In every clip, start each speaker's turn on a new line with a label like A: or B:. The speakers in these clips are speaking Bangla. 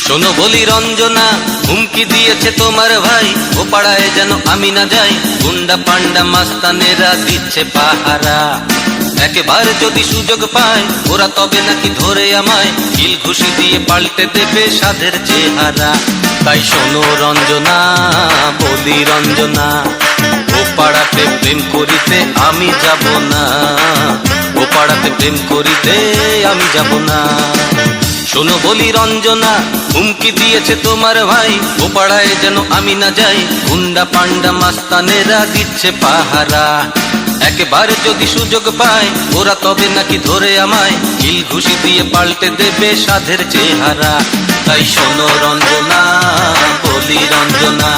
A: শোনো বলি রঞ্জনা, হুমকি দিয়েছে তোমার ভাই, ও পাড়ায় যেন আমি না যাই, গুন্ডা পান্ডা মাস্তানেরা দিচ্ছে পাহারা। একবার যদি সুযোগ পায় ওরা তবে নাকি ধরে আমায় কিল ঘুষি দিয়ে পাল্টে দেবে সাধের চেহারা। তাই শোনো রঞ্জনা, বলি রঞ্জনা, ও পাড়াতে প্রেম করিতে আমি যাব না, ও পাড়াতে প্রেম করিতে আমি যাব না। শোনো বলি রঞ্জনা, হুমকি দিয়েছে তোমার ভাই, ও পাড়ায় যেন আমি না যাই, গুন্ডা পান্ডা মাস্তানেরা দিচ্ছে পাহারা। একবার যদি সুযোগ পায় ওরা তবে নাকি ধরে আমায় কিল ঘুষি দিয়ে পাল্টে দেবে সাধের চেহারা। তাই শোনো রঞ্জনা, বলি রঞ্জনা,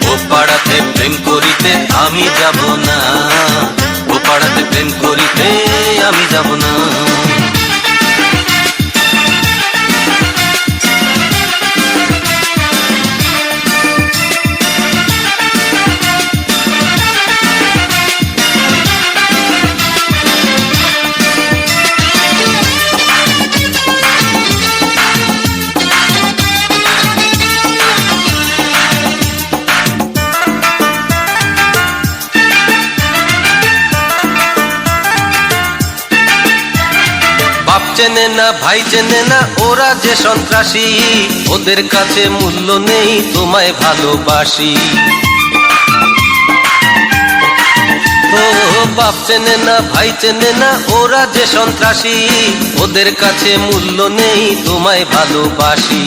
A: ও পাড়াতে প্রেম করিতে আমি যাব না, ও পাড়াতে প্রেম করিতে আমি যাব না। বাপ চেনে না, ভাই চেনে না, ওরা যে সন্ত্রাসী, ওদের কাছে মূল্য নেই, তোমায় ভালোবাসি। ও বাপ চেনে না, ভাই চেনে না, ওরা যে সন্ত্রাসী, ওদের কাছে মূল্য নেই, তোমায় ভালোবাসি।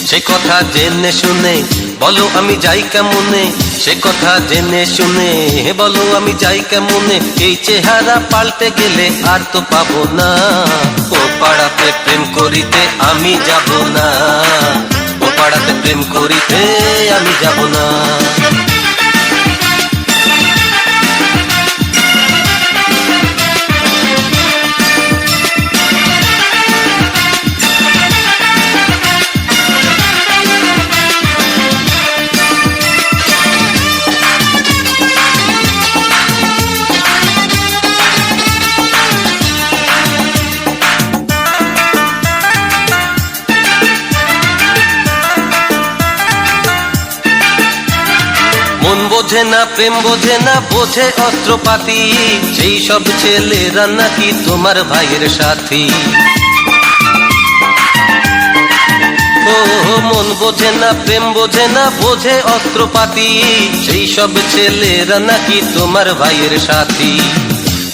A: সে কথা জেনে শুনে বলো আমি যাই কেমনে, সে কথা জেনে শুনে বলো আমি যাই কেমনে, এই চেহারা পাল্টে গেলে আর তো পাবো না, ও পাড়াতে প্রেম করিতে আমি যাব না, ও পাড়াতে প্রেম করিতে আমি যাব না। মন বোঝে না, প্রেম বোঝে না, বোঝে অস্ত্রপাতি, সেই সব ছেলেরা নাকি তোমার ভাইয়ের সাথী। ও মন বোঝে না, প্রেম বোঝে না, বোঝে অস্ত্রপাতি, সেই সব ছেলেরা নাকি তোমার ভাইয়ের সাথী।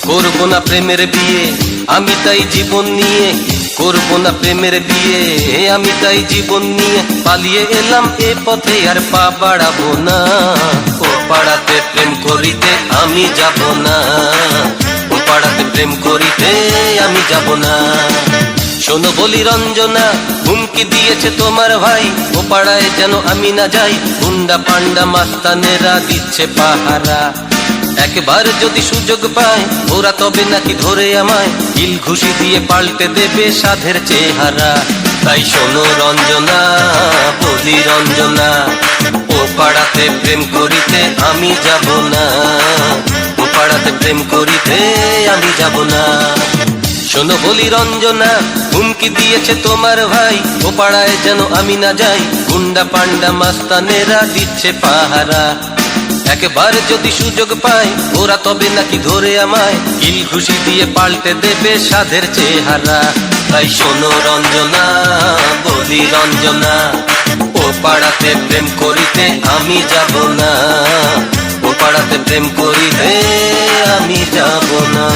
A: করবো না প্রেমের বিয়ে আমি তাই জীবন নিয়ে, করবো না প্রেমের বিয়ে আমি তাই জীবন নিয়ে, পালিয়ে এলাম এ পথে আর পা বাড়াবো না, ও পাড়াতে প্রেম করিতে আমি যাব না, ও পাড়াতে প্রেম করিতে আমি যাব না। শোনো বলি রঞ্জনা, হুমকি দিয়েছে তোমার ভাই, ও পাড়ায় যেন আমি না যাই, গুন্ডা পান্ডা মাস্তানেরা দিচ্ছে পাহারা। একবার যদি সুযোগ পায় ওরা তবে নাকি ধরে আমায় কিল ঘুষি দিয়ে পাল্টে দেবে সাধের চেহারা। তাই শোনো রঞ্জনা, বলি রঞ্জনা, ও পাড়াতে প্রেম করিতে আমি যাব না, ও পাড়াতে প্রেম করিতে আমি যাব না। শোনো বলি রঞ্জনা, হুমকি দিয়েছে তোমার ভাই, ও পাড়ায় যেন আমি না যাই, গুন্ডা পান্ডা মাস্তানেরা দিচ্ছে পাহারা। একবার যদি সুযোগ পায় ওরা তবে নাকি ধরে আমায় কিল ঘুষি দিয়ে পাল্টে দেবে সাধের চেহারা। তাই শোনো রঞ্জনা, বলি রঞ্জনা, ও পাড়াতে প্রেম করিতে আমি যাব না, ও পাড়াতে প্রেম করিতে আমি যাব না।